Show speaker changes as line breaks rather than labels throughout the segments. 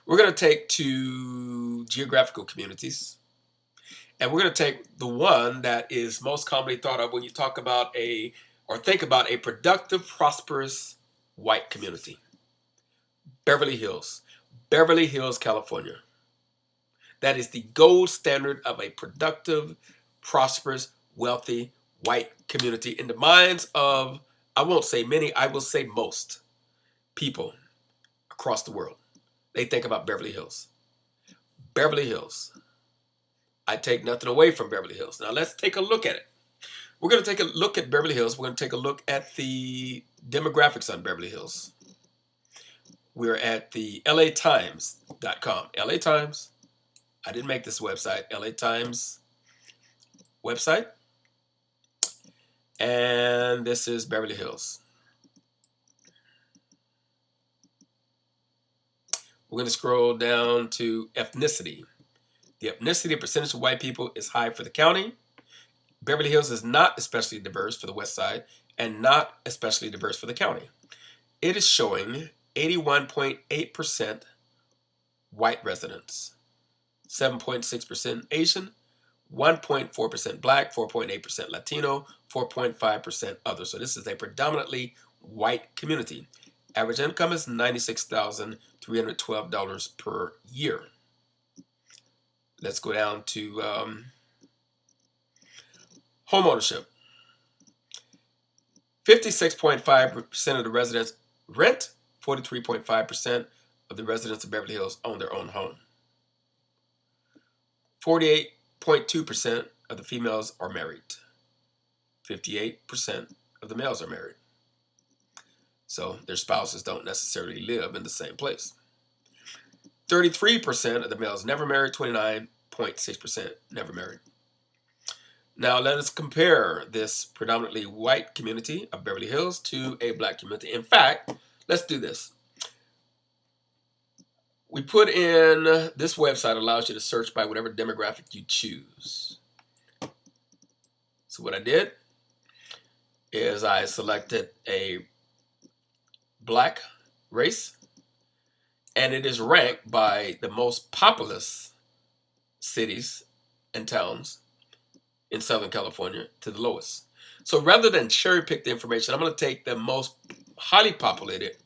We're going to take two geographical communities, and we're going to take the one that is most commonly thought of when you talk about or think about a productive, prosperous white community. Beverly Hills. Beverly Hills, California. That is the gold standard of a productive, prosperous, wealthy white community in the minds of, I won't say many, I will say most people across the world. They think about Beverly Hills. Beverly Hills. I take nothing away from Beverly Hills. Now let's take a look at it. We're going to take a look at Beverly Hills. We're going to take a look at the demographics on Beverly Hills. We're at the latimes.com. LA Times. I didn't make this website. LA Times website. And this is Beverly Hills. We're going to scroll down to ethnicity. The ethnicity percentage of white people is high for the county. Beverly Hills is not especially diverse for the west side and not especially diverse for the county. It is showing 81.8% white residents, 7.6% Asian, 1.4% Black, 4.8% Latino, 4.5% other. So this is a predominantly white community. Average income is $96,312 per year. Let's go down to home ownership. 56.5% of the residents rent. 43.5% of the residents of Beverly Hills own their own home. 48.2% of the females are married. 58% of the males are married. So their spouses don't necessarily live in the same place. 33% of the males never married. 29.6% never married. Now let us compare this predominantly white community of Beverly Hills to a black community. In fact, let's do this. We put in, this website allows you to search by whatever demographic you choose. So what I did is I selected a black race, and it is ranked by the most populous cities and towns in Southern California to the lowest. So rather than cherry pick the information, I'm going to take the most highly populated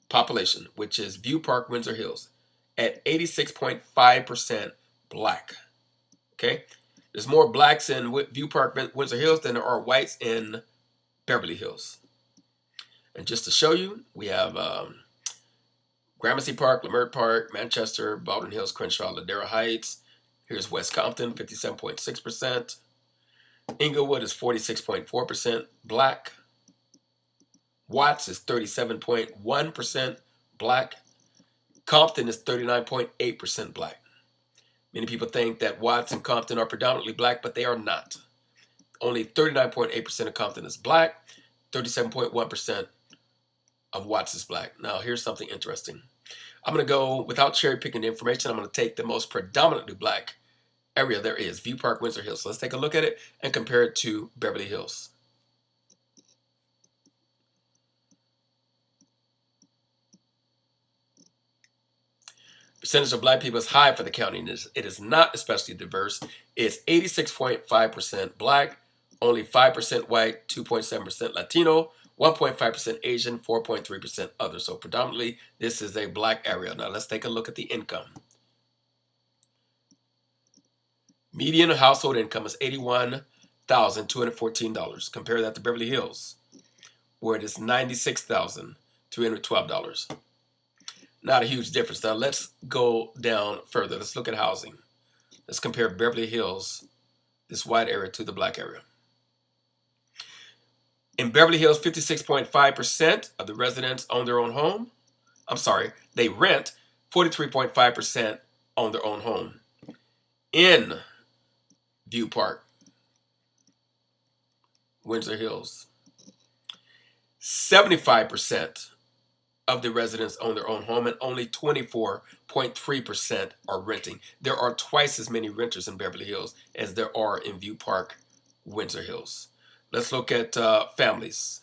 population, which is View Park, Windsor Hills, at 86.5% black. Okay? There's more blacks in View Park, Windsor Hills than there are whites in Beverly Hills. And just to show you, we have Gramercy Park, Leimert Park, Manchester, Baldwin Hills, Crenshaw, Ladera Heights. Here's West Compton, 57.6%. Inglewood is 46.4% black. Watts is 37.1% black. Compton is 39.8% black. Many people think that Watts and Compton are predominantly black, but they are not. Only 39.8% of Compton is black. 37.1% of Watts is black. Now, here's something interesting. I'm going to go, without cherry picking the information, I'm going to take the most predominantly black area there is, View Park, Windsor Hills. So let's take a look at it and compare it to Beverly Hills. Percentage of black people is high for the county, and it is not especially diverse. It's 86.5% black, only 5% white, 2.7% Latino, 1.5% Asian, 4.3% other. So predominantly, this is a black area. Now let's take a look at the income. Median household income is $81,214. Compare that to Beverly Hills, where it is $96,312. Not a huge difference. Now let's go down further. Let's look at housing. Let's compare Beverly Hills, this white area, to the black area. In Beverly Hills, 56.5% of the residents own their own home. I'm sorry, they rent. 43.5% own their own home. In View Park, Windsor Hills, 75% of the residents own their own home, and only 24.3% are renting. There are twice as many renters in Beverly Hills as there are in View Park, Windsor Hills. Let's look at families.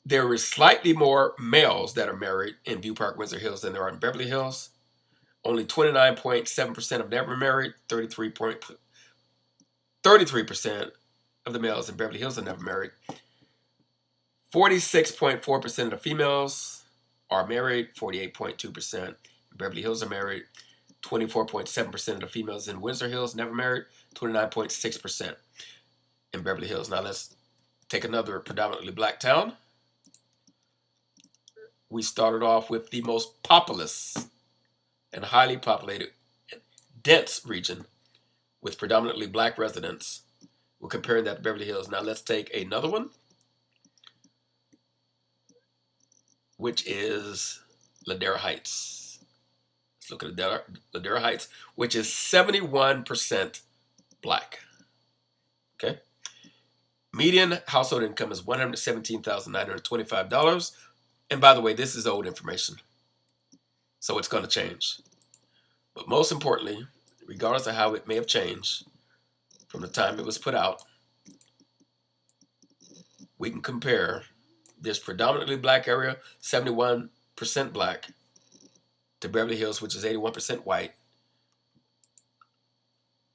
there is slightly more males that are married in View Park, Windsor Hills than there are in Beverly Hills. Only 29.7% of them are married. 33% of the males in Beverly Hills are never married. 46.4% of the females are married. 48.2% in Beverly Hills are married. 24.7% of the females in Windsor Hills never married. 29.6% in Beverly Hills. Now let's take another predominantly black town. We started off with the most populous and highly populated, dense region with predominantly black residents. We're comparing that to Beverly Hills. Now let's take another one, which is Ladera Heights. Let's look at Ladera Heights, which is 71% black. Okay. Median household income is $117,925. And by the way, this is old information, so it's going to change. But most importantly, regardless of how it may have changed from the time it was put out, we can compare this predominantly black area, 71% black, to Beverly Hills, which is 81% white.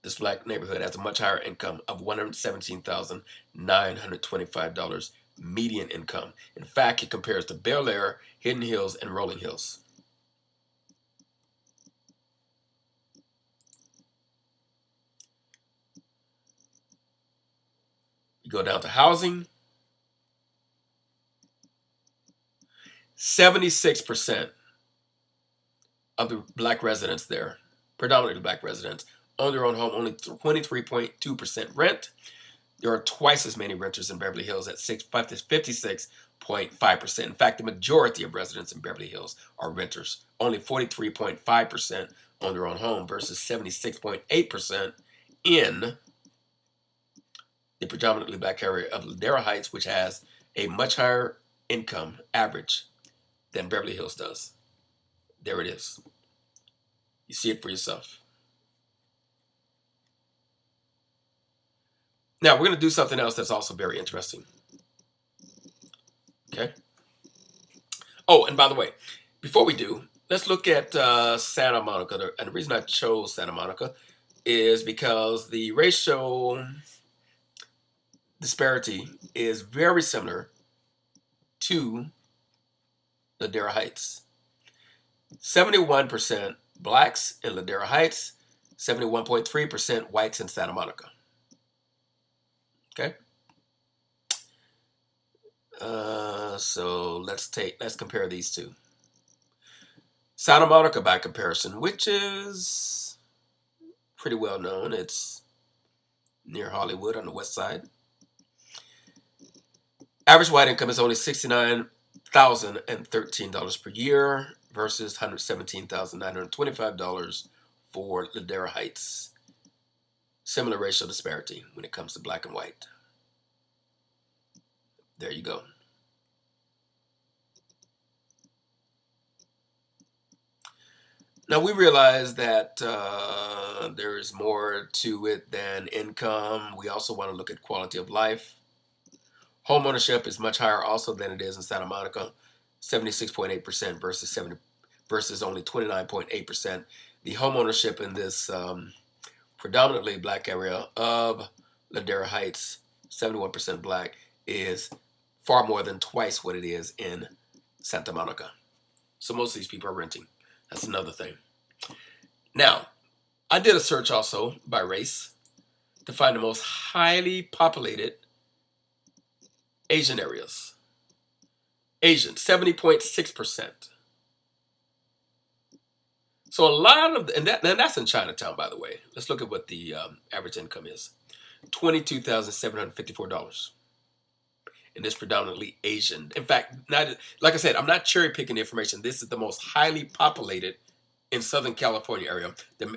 This black neighborhood has a much higher income of $117,925 median income. In fact, it compares to Bel Air, Hidden Hills, and Rolling Hills. You go down to housing. 76% of the black residents there, predominantly black residents, own their own home, only 23.2% rent. There are twice as many renters in Beverly Hills at 56.5%. In fact, the majority of residents in Beverly Hills are renters. Only 43.5% own their own home versus 76.8% in the predominantly black area of Ladera Heights, which has a much higher income average than Beverly Hills does. There it is. You see it for yourself. Now, we're going to do something else that's also very interesting. Okay? Oh, and by the way, before we do, let's look at Santa Monica. And the reason I chose Santa Monica is because the racial disparity is very similar to Ladera Heights. 71% blacks in Ladera Heights, 71.3% whites in Santa Monica. Okay. So let's compare these two. Santa Monica, by comparison, which is pretty well known. It's near Hollywood on the west side. Average white income is only $69,013 per year versus $117,925 for Ladera Heights. Similar racial disparity when it comes to black and white. There you go. Now we realize that there is more to it than income. We also want to look at quality of life. Home ownership is much higher also than it is in Santa Monica, 76.8% versus only 29.8%. The home ownership in this predominantly black area of Ladera Heights, 71% black, is far more than twice what it is in Santa Monica. So most of these people are renting. That's another thing. Now, I did a search also by race to find the most highly populated Asian areas. Asian, 70.6%. So a lot of, and that's in Chinatown, by the way. Let's look at what the average income is. $22,754. And it's predominantly Asian. In fact, like I said, I'm not cherry picking the information. This is the most highly populated in Southern California area, the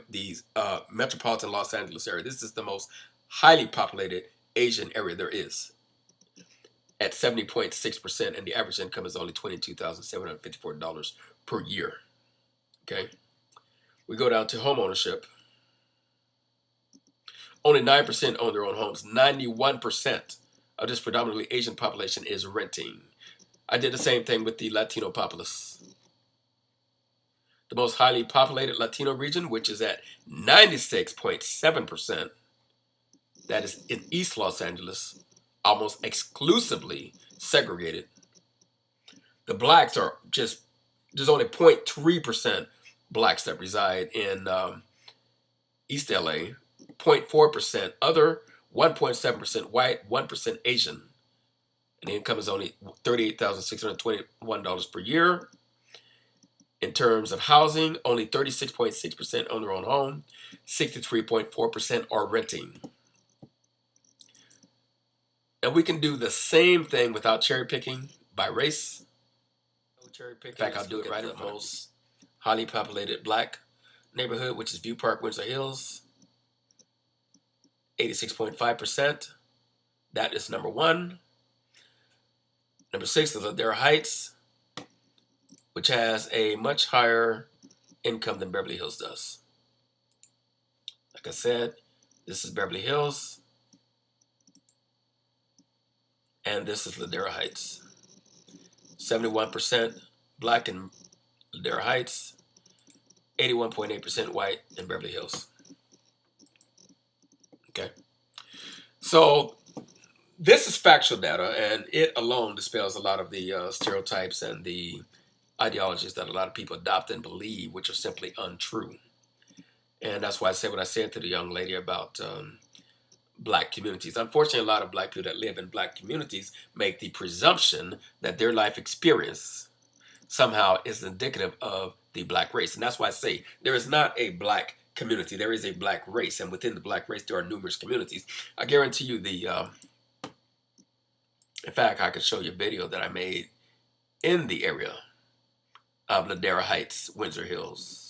metropolitan Los Angeles area. This is the most highly populated Asian area there is at 70.6%, and the average income is only $22,754 per year. Okay. We go down to home ownership. Only 9% own their own homes. 91% of this predominantly Asian population is renting. I did the same thing with the Latino populace. The most highly populated Latino region, which is at 96.7%, that is in East Los Angeles, almost exclusively segregated. The blacks are just, there's only 0.3% blacks that reside in East LA, 0.4% other, 1.7% white, 1% Asian. And the income is only $38,621 per year. In terms of housing, only 36.6% own their own home, 63.4% are renting. And we can do the same thing without cherry picking by race. In fact, I'll do it right at the most highly populated black neighborhood, which is View Park, Windsor Hills, 86.5%. That is number one. Number 6 is Ladera Heights, which has a much higher income than Beverly Hills does. Like I said, this is Beverly Hills, and this is Ladera Heights. 71% black in Ladera Heights, 81.8% white in Beverly Hills. Okay, so this is factual data, and it alone dispels a lot of the stereotypes and the ideologies that a lot of people adopt and believe, which are simply untrue. And that's why I said what I said to the young lady about black communities. Unfortunately, a lot of black people that live in black communities make the presumption that their life experience somehow is indicative of the black race. And that's why I say there is not a black community. There is a black race. And within the black race, there are numerous communities. I guarantee you in fact, I could show you a video that I made in the area of Ladera Heights, Windsor Hills.